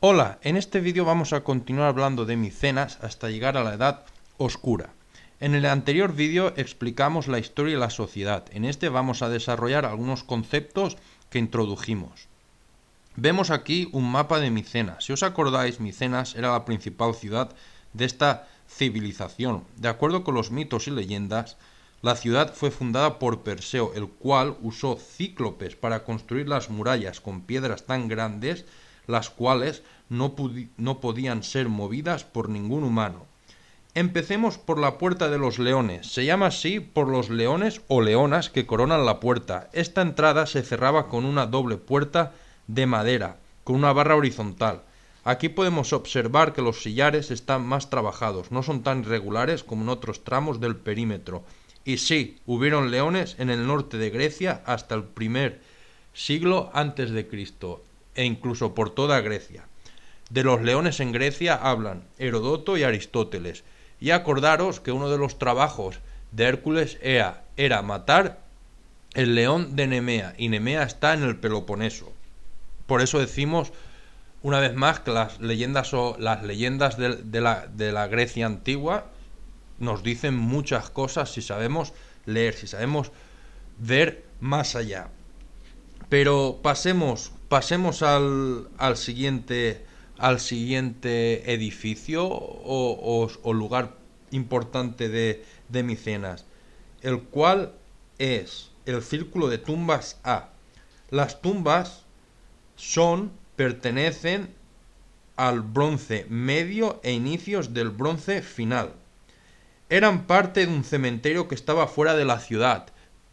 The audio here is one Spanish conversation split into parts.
Hola, en este vídeo vamos a continuar hablando de Micenas hasta llegar a la Edad Oscura. En el anterior vídeo explicamos la historia y la sociedad. En este vamos a desarrollar algunos conceptos que introdujimos. Vemos aquí un mapa de Micenas. Si os acordáis, Micenas era la principal ciudad de esta civilización. De acuerdo con los mitos y leyendas, la ciudad fue fundada por Perseo, el cual usó cíclopes para construir las murallas con piedras tan grandes, las cuales no podían ser movidas por ningún humano. Empecemos por la Puerta de los Leones. Se llama así por los leones o leonas que coronan la puerta. Esta entrada se cerraba con una doble puerta de madera, con una barra horizontal. Aquí podemos observar que los sillares están más trabajados, no son tan irregulares como en otros tramos del perímetro. Y sí, hubieron leones en el norte de Grecia hasta el primer siglo antes de Cristo, e incluso por toda Grecia. De los leones en Grecia hablan Heródoto y Aristóteles. Y acordaros que uno de los trabajos de Hércules era matar el león de Nemea, y Nemea está en el Peloponeso. Por eso decimos una vez más que las leyendas de la Grecia antigua nos dicen muchas cosas si sabemos leer, si sabemos ver más allá. Pero pasemos al siguiente edificio o lugar importante de Micenas, el cual es el Círculo de Tumbas A. Las tumbas pertenecen al bronce medio e inicios del bronce final. Eran parte de un cementerio que estaba fuera de la ciudad,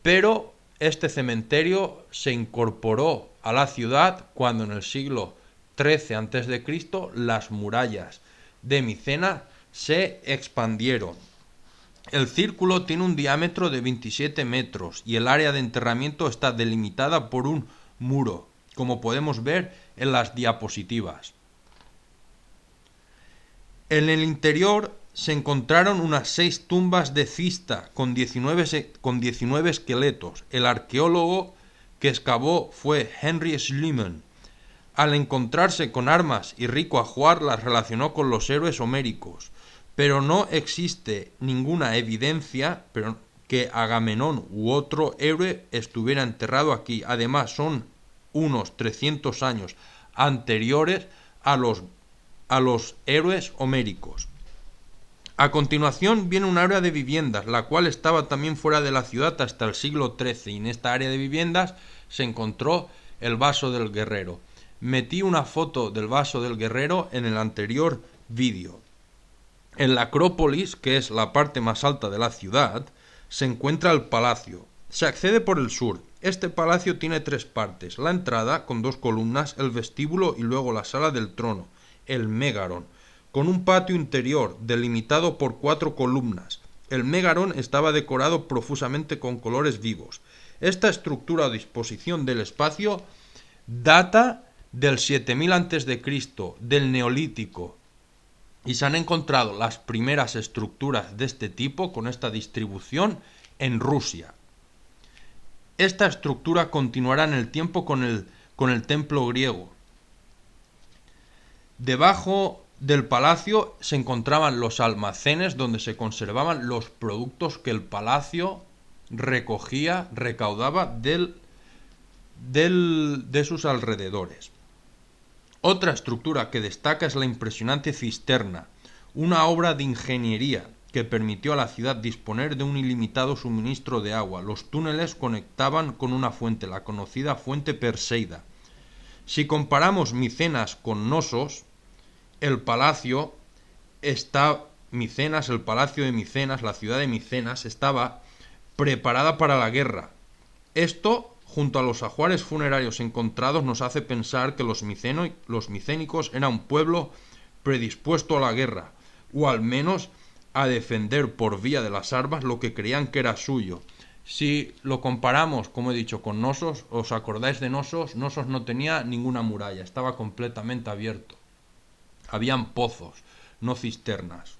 pero este cementerio se incorporó a la ciudad cuando en el siglo XIII a.C. las murallas de Micenas se expandieron. El círculo tiene un diámetro de 27 metros y el área de enterramiento está delimitada por un muro, como podemos ver en las diapositivas. En el interior se encontraron unas 6 tumbas de cista con 19 esqueletos. El arqueólogo que excavó fue Henry Schliemann. Al encontrarse con armas y rico ajuar las relacionó con los héroes homéricos, pero no existe ninguna evidencia que Agamenón u otro héroe estuviera enterrado aquí. Además, son unos 300 años anteriores a los héroes homéricos. A continuación viene un área de viviendas, la cual estaba también fuera de la ciudad hasta el siglo XIII, y en esta área de viviendas se encontró el vaso del guerrero. Metí una foto del vaso del guerrero en el anterior vídeo. En la Acrópolis, que es la parte más alta de la ciudad, se encuentra el palacio. Se accede por el sur. Este palacio tiene 3 partes: la entrada, con 2 columnas, el vestíbulo y luego la sala del trono, el Mégaron, con un patio interior delimitado por 4 columnas. El Mégaron estaba decorado profusamente con colores vivos. Esta estructura o disposición del espacio data del 7000 a.C., del Neolítico, y se han encontrado las primeras estructuras de este tipo con esta distribución en Rusia. Esta estructura continuará en el tiempo con el templo griego. Debajo del palacio se encontraban los almacenes donde se conservaban los productos que el palacio recaudaba de sus alrededores. Otra estructura que destaca es la impresionante cisterna, una obra de ingeniería que permitió a la ciudad disponer de un ilimitado suministro de agua. Los túneles conectaban con una fuente, la conocida fuente Perseida. Si comparamos Micenas con Knossos, el palacio de Micenas, la ciudad de Micenas, estaba preparada para la guerra. Esto, junto a los ajuares funerarios encontrados, nos hace pensar que los micénicos eran un pueblo predispuesto a la guerra, o al menos a defender por vía de las armas lo que creían que era suyo. Si lo comparamos, como he dicho, con Knossos, ¿os acordáis de Knossos? Knossos no tenía ninguna muralla, estaba completamente abierto. Habían pozos, no cisternas.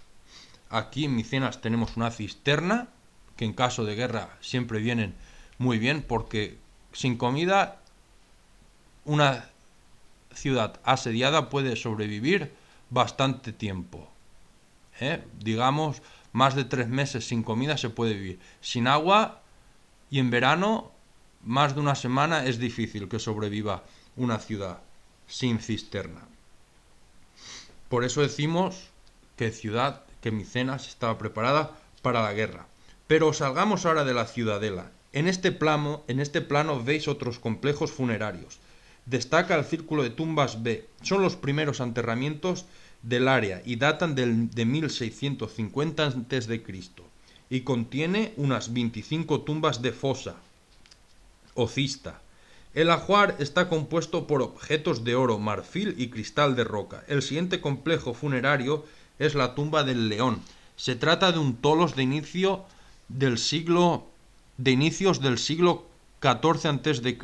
Aquí en Micenas tenemos una cisterna, que en caso de guerra siempre vienen muy bien, porque sin comida una ciudad asediada puede sobrevivir bastante tiempo. Digamos, más de 3 meses sin comida se puede vivir. Sin agua, y en verano, más de una semana es difícil que sobreviva una ciudad sin cisterna. Por eso decimos que Micenas estaba preparada para la guerra. Pero salgamos ahora de la ciudadela. En este plano veis otros complejos funerarios. Destaca el Círculo de Tumbas B. Son los primeros enterramientos del área y datan de 1650 a.C. y contiene unas 25 tumbas de fosa o cista. El ajuar está compuesto por objetos de oro, marfil y cristal de roca. El siguiente complejo funerario es la tumba del león. Se trata de un tolos de inicios del siglo XIV a.C.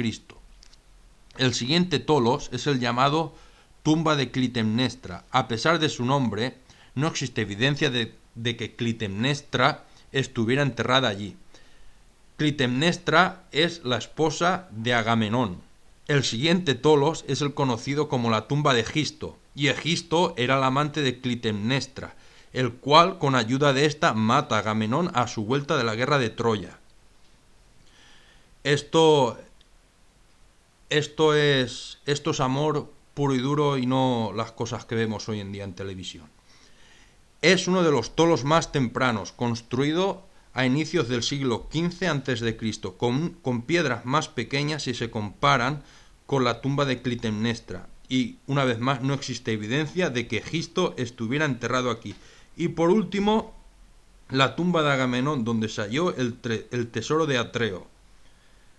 El siguiente tolos es el llamado tumba de Clitemnestra. A pesar de su nombre, no existe evidencia de que Clitemnestra estuviera enterrada allí. Clitemnestra es la esposa de Agamenón. El siguiente tolos es el conocido como la tumba de Egisto, y Egisto era el amante de Clitemnestra, el cual, con ayuda de esta, mata a Agamenón a su vuelta de la guerra de Troya. Esto es amor puro y duro y no las cosas que vemos hoy en día en televisión. Es uno de los tolos más tempranos, construido a inicios del siglo XV a.C., con piedras más pequeñas si se comparan con la tumba de Clitemnestra. Y, una vez más, no existe evidencia de que Egisto estuviera enterrado aquí. Y por último, la tumba de Agamenón, donde se halló el tesoro de Atreo.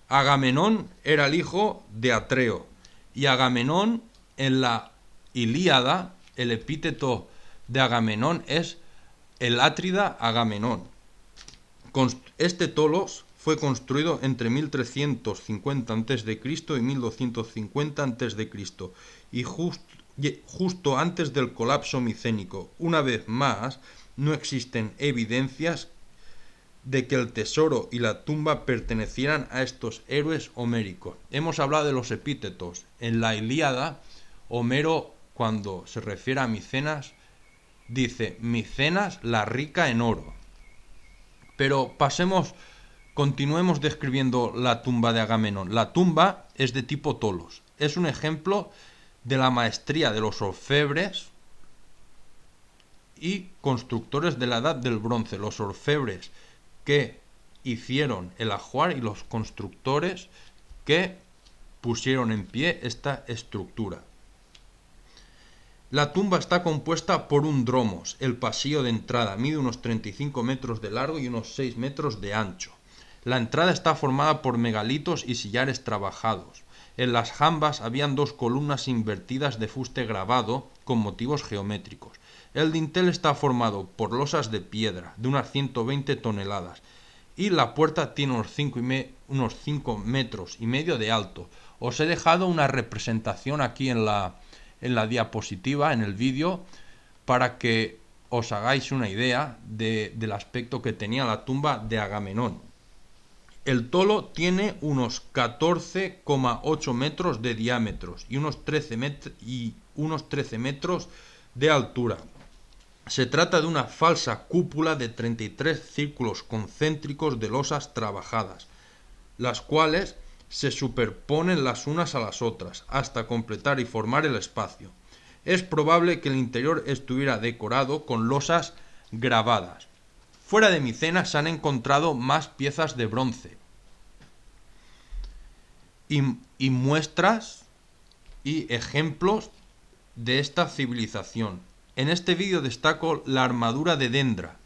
Agamenón era el hijo de Atreo, y Agamenón, en la Ilíada, el epíteto de Agamenón es el Átrida Agamenón. Este tolos fue construido entre 1350 a.C. y 1250 a.C. y justo antes del colapso micénico. Una vez más, no existen evidencias de que el tesoro y la tumba pertenecieran a estos héroes homéricos. Hemos hablado de los epítetos. En la Ilíada, Homero, cuando se refiere a Micenas, dice Micenas la rica en oro. Pero continuemos describiendo la tumba de Agamenón. La tumba es de tipo tolos. Es un ejemplo de la maestría de los orfebres y constructores de la Edad del Bronce. Los orfebres que hicieron el ajuar y los constructores que pusieron en pie esta estructura. La tumba está compuesta por un dromos. El pasillo de entrada mide unos 35 metros de largo y unos 6 metros de ancho. La entrada está formada por megalitos y sillares trabajados. En las jambas habían 2 columnas invertidas de fuste grabado con motivos geométricos. El dintel está formado por losas de piedra de unas 120 toneladas y la puerta tiene unos 5 metros y medio de alto. Os he dejado una representación aquí en la diapositiva, en el vídeo, para que os hagáis una idea del aspecto que tenía la tumba de Agamenón. El tolo tiene unos 14,8 metros de diámetro y unos 13 metros de altura. Se trata de una falsa cúpula de 33 círculos concéntricos de losas trabajadas, las cuales se superponen las unas a las otras hasta completar y formar el espacio. Es probable que el interior estuviera decorado con losas grabadas. Fuera de Micenas se han encontrado más piezas de bronce y muestras y ejemplos de esta civilización. En este vídeo destaco la armadura de Dendra.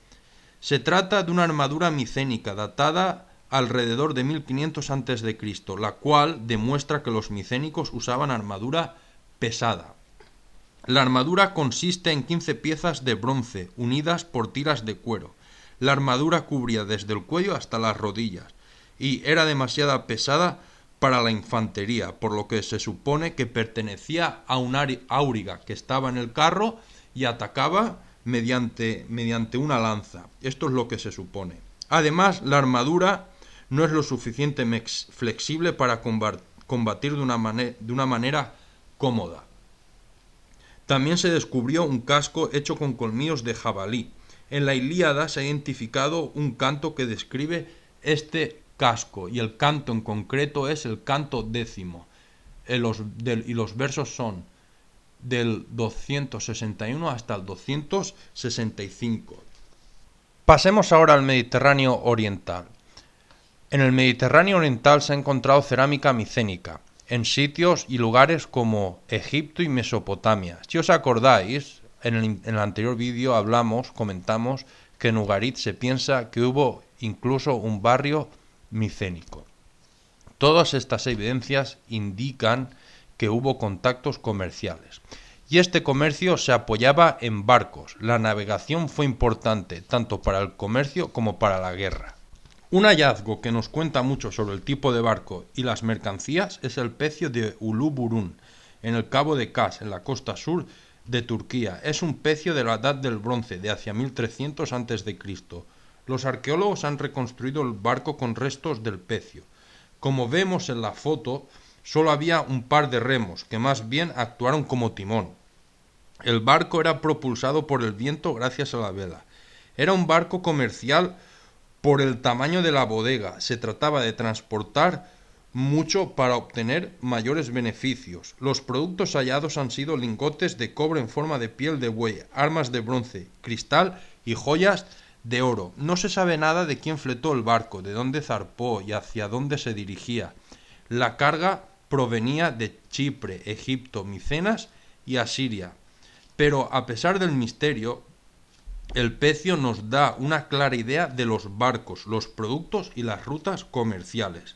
Se trata de una armadura micénica datada alrededor de 1500 a.C., la cual demuestra que los micénicos usaban armadura pesada. La armadura consiste en 15 piezas de bronce unidas por tiras de cuero. La armadura cubría desde el cuello hasta las rodillas y era demasiado pesada para la infantería, por lo que se supone que pertenecía a un auriga que estaba en el carro y atacaba mediante una lanza. Esto es lo que se supone. Además, la armadura no es lo suficientemente flexible para combatir de una manera cómoda. También se descubrió un casco hecho con colmillos de jabalí. En la Ilíada se ha identificado un canto que describe este casco, y el canto en concreto es el canto 10. Y los versos son del 261 hasta el 265. Pasemos ahora al Mediterráneo oriental. En el Mediterráneo oriental se ha encontrado cerámica micénica, en sitios y lugares como Egipto y Mesopotamia. Si os acordáis, en el anterior vídeo comentamos que en Ugarit se piensa que hubo incluso un barrio micénico. Todas estas evidencias indican que hubo contactos comerciales. Y este comercio se apoyaba en barcos. La navegación fue importante tanto para el comercio como para la guerra. Un hallazgo que nos cuenta mucho sobre el tipo de barco y las mercancías es el pecio de Uluburun, en el Cabo de Kas, en la costa sur de Turquía. Es un pecio de la Edad del Bronce, de hacia 1300 a.C. Los arqueólogos han reconstruido el barco con restos del pecio. Como vemos en la foto, solo había un par de remos, que más bien actuaron como timón. El barco era propulsado por el viento gracias a la vela. Era un barco comercial por el tamaño de la bodega. Se trataba de transportar mucho para obtener mayores beneficios. Los productos hallados han sido lingotes de cobre en forma de piel de buey, armas de bronce, cristal y joyas de oro. No se sabe nada de quién fletó el barco, de dónde zarpó y hacia dónde se dirigía. La carga provenía de Chipre, Egipto, Micenas y Asiria. Pero a pesar del misterio, el pecio nos da una clara idea de los barcos, los productos y las rutas comerciales.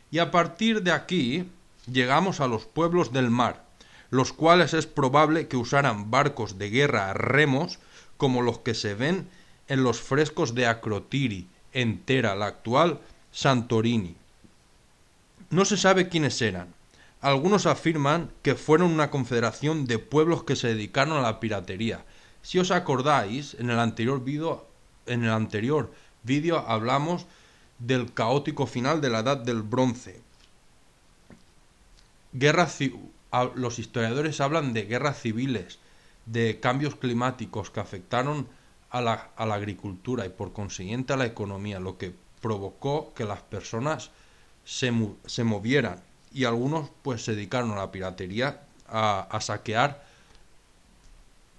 Y a partir de aquí llegamos a los pueblos del mar, los cuales es probable que usaran barcos de guerra a remos como los que se ven en los frescos de Akrotiri, en Tera, la actual Santorini. No se sabe quiénes eran. Algunos afirman que fueron una confederación de pueblos que se dedicaron a la piratería. Si os acordáis, en el anterior vídeo hablamos del caótico final de la Edad del Bronce. Los historiadores hablan de guerras civiles, de cambios climáticos que afectaron a la agricultura y por consiguiente a la economía, lo que provocó que las personas se movieran, y algunos pues se dedicaron a la piratería, a saquear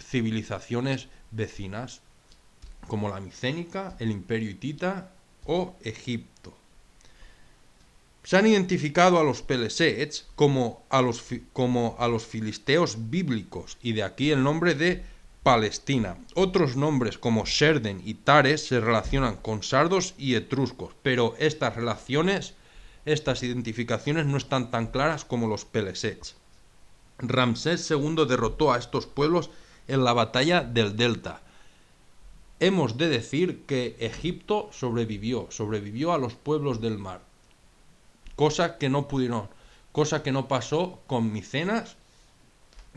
civilizaciones vecinas como la micénica, el imperio hitita o Egipto. Se han identificado a los pelesets como a los filisteos bíblicos, y de aquí el nombre de Palestina. Otros nombres como Sherden y Tares se relacionan con sardos y etruscos, pero estas identificaciones no están tan claras como los pelesets. Ramsés II derrotó a estos pueblos en la batalla del Delta. Hemos de decir que Egipto sobrevivió a los pueblos del mar, cosa que no pasó con Micenas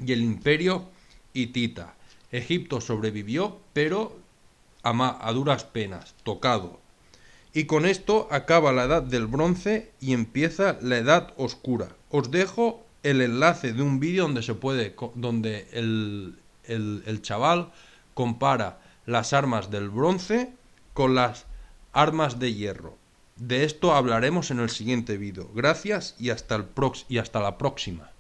y el imperio hitita. Egipto sobrevivió, pero a duras penas, tocado. Y con esto acaba la Edad del Bronce y empieza la Edad Oscura. Os dejo el enlace de un vídeo donde el chaval compara las armas del bronce con las armas de hierro. De esto hablaremos en el siguiente vídeo. Gracias y hasta la próxima.